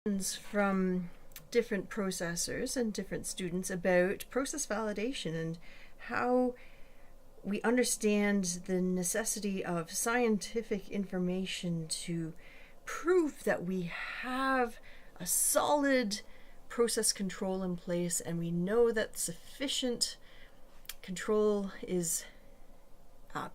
From different processors and different students about process validation and how we understand the necessity of scientific information to prove that we have a solid process control in place, and we know that sufficient control is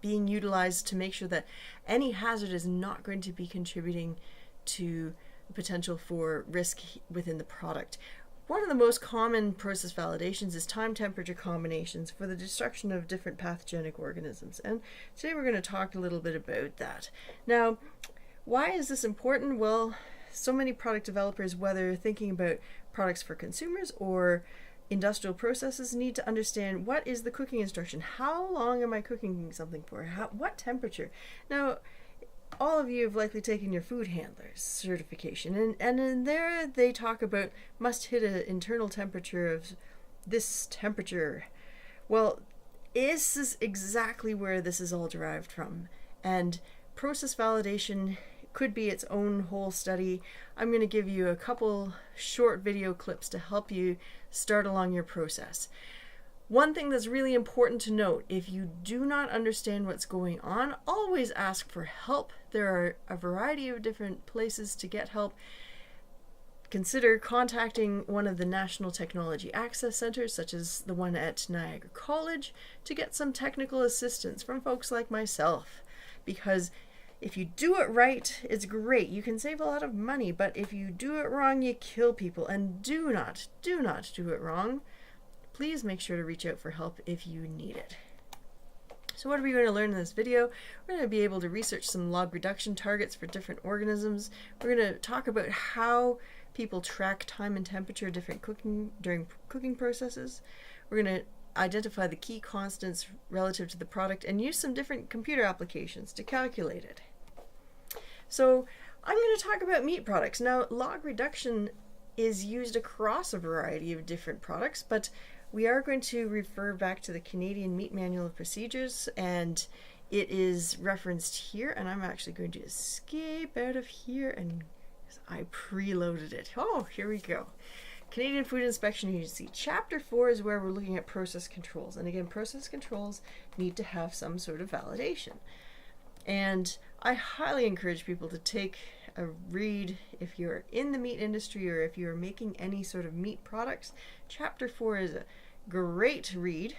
being utilized to make sure that any hazard is not going to be contributing to potential for risk within the product. One of the most common process validations is time-temperature combinations for the destruction of different pathogenic organisms. And today we're going to talk a little bit about that. Now, why is this important? Well, so many product developers, whether thinking about products for consumers or industrial processes, need to understand what is the cooking instruction. How long am I cooking something for? What temperature? Now, all of you have likely taken your food handlers certification, and in there they talk about must hit an internal temperature of this temperature. Well, this is exactly where this is all derived from, and process validation could be its own whole study. I'm going to give you a couple short video clips to help you start along your process. One thing that's really important to note: if you do not understand what's going on, always ask for help. There are a variety of different places to get help. Consider contacting one of the National Technology Access Centers, such as the one at Niagara College, to get some technical assistance from folks like myself. Because if you do it right, it's great. You can save a lot of money, but if you do it wrong, you kill people. And do not do it wrong. Please make sure to reach out for help if you need it. So what are we going to learn in this video? We're going to be able to research some log reduction targets for different organisms. We're going to talk about how people track time and temperature during cooking processes. We're going to identify the key constants relative to the product and use some different computer applications to calculate it. So I'm going to talk about meat products. Now, log reduction is used across a variety of different products, but we are going to refer back to the Canadian Meat Manual of Procedures, and it is referenced here, and I'm actually going to escape out of here, and I preloaded it. Oh, here we go. Canadian Food Inspection Agency. Chapter 4 is where we're looking at process controls, and again, process controls need to have some sort of validation. And I highly encourage people to take a read if you're in the meat industry or if you're making any sort of meat products. Chapter 4 is a great read.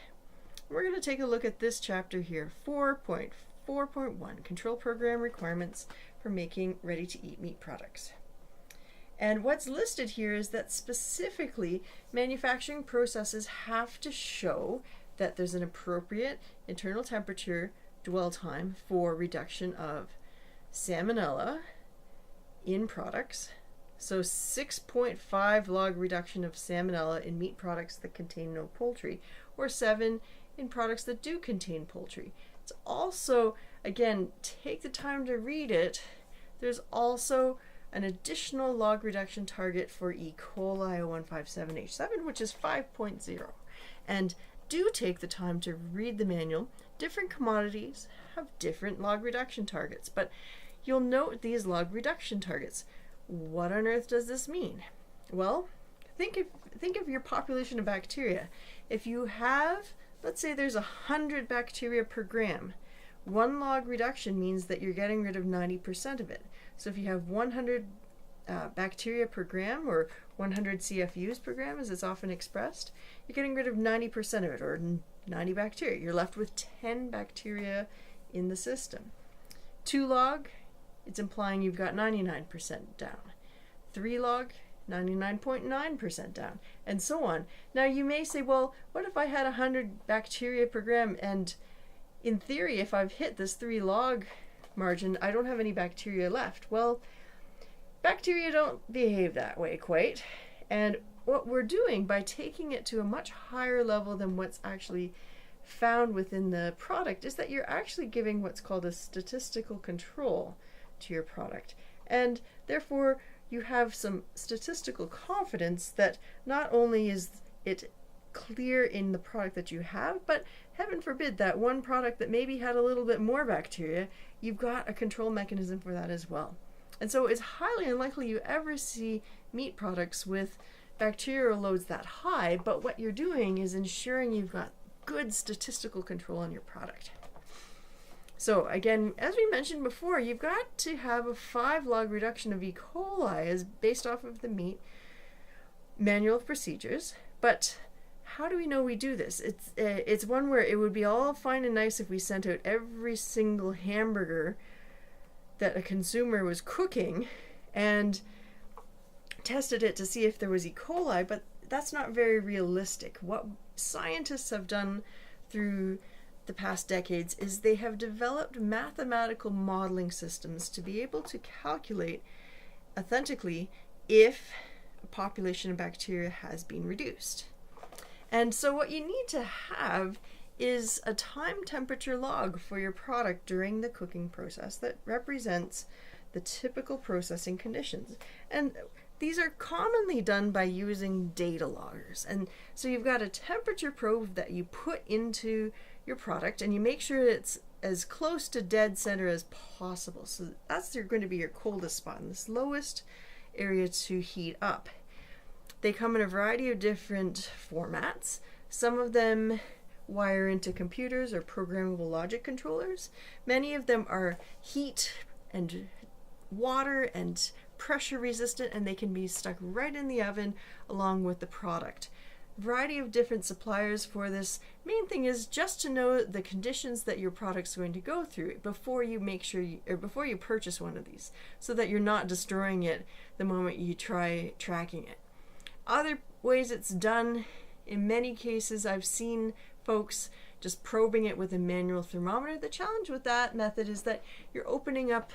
We're going to take a look at this chapter here, 4.4.1, Control Program Requirements for Making Ready-to-Eat Meat Products. And what's listed here is that specifically manufacturing processes have to show that there's an appropriate internal temperature dwell time for reduction of salmonella in products. So 6.5 log reduction of salmonella in meat products that contain no poultry, or 7 in products that do contain poultry. It's also, again, take the time to read it. There's also an additional log reduction target for E. coli 0157H7, which is 5.0. And do take the time to read the manual. Different commodities have different log reduction targets, but you'll note these log reduction targets. What on earth does this mean? Well, think of your population of bacteria. If you have, let's say there's 100 bacteria per gram, 1 log reduction means that you're getting rid of 90% of it. So if you have 100 bacteria per gram, or 100 CFUs per gram as it's often expressed, you're getting rid of 90% of it, or 90 bacteria. You're left with 10 bacteria in the system. 2 log, it's implying you've got 99% down. 3 log, 99.9% down, and so on. Now you may say, well, what if I had 100 bacteria per gram, and in theory, if I've hit this 3 log margin, I don't have any bacteria left? Well, bacteria don't behave that way quite, and what we're doing by taking it to a much higher level than what's actually found within the product is that you're actually giving what's called a statistical control to your product, and therefore you have some statistical confidence that not only is it clear in the product that you have, but heaven forbid that one product that maybe had a little bit more bacteria, you've got a control mechanism for that as well. And so it's highly unlikely you ever see meat products with bacterial loads that high, but what you're doing is ensuring you've got good statistical control on your product. So again, as we mentioned before, you've got to have a 5-log reduction of E. coli as based off of the meat manual of procedures. But how do we know we do this? It's one where it would be all fine and nice if we sent out every single hamburger that a consumer was cooking and tested it to see if there was E. coli, but that's not very realistic. What scientists have done through the past decades is they have developed mathematical modeling systems to be able to calculate authentically if a population of bacteria has been reduced. And so what you need to have is a time temperature log for your product during the cooking process that represents the typical processing conditions. And these are commonly done by using data loggers. And so you've got a temperature probe that you put into your product, and you make sure it's as close to dead center as possible. So that's going to be your coldest spot, and this lowest area to heat up. They come in a variety of different formats. Some of them wire into computers or programmable logic controllers. Many of them are heat and water and pressure resistant, and they can be stuck right in the oven along with the product. Variety of different suppliers for this. Main thing is just to know the conditions that your product's going to go through before you before you purchase one of these, so that you're not destroying it the moment you try tracking it. Other ways it's done, in many cases I've seen folks just probing it with a manual thermometer. The challenge with that method is that you're opening up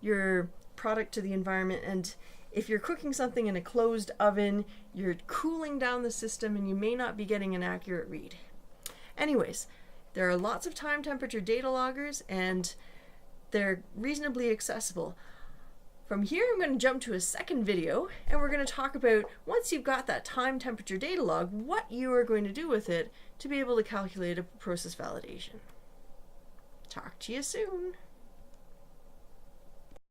your product to the environment, and if you're cooking something in a closed oven, you're cooling down the system and you may not be getting an accurate read. Anyways, there are lots of time temperature data loggers and they're reasonably accessible. From here, I'm going to jump to a second video, and we're going to talk about, once you've got that time temperature data log, what you are going to do with it to be able to calculate a process validation. Talk to you soon.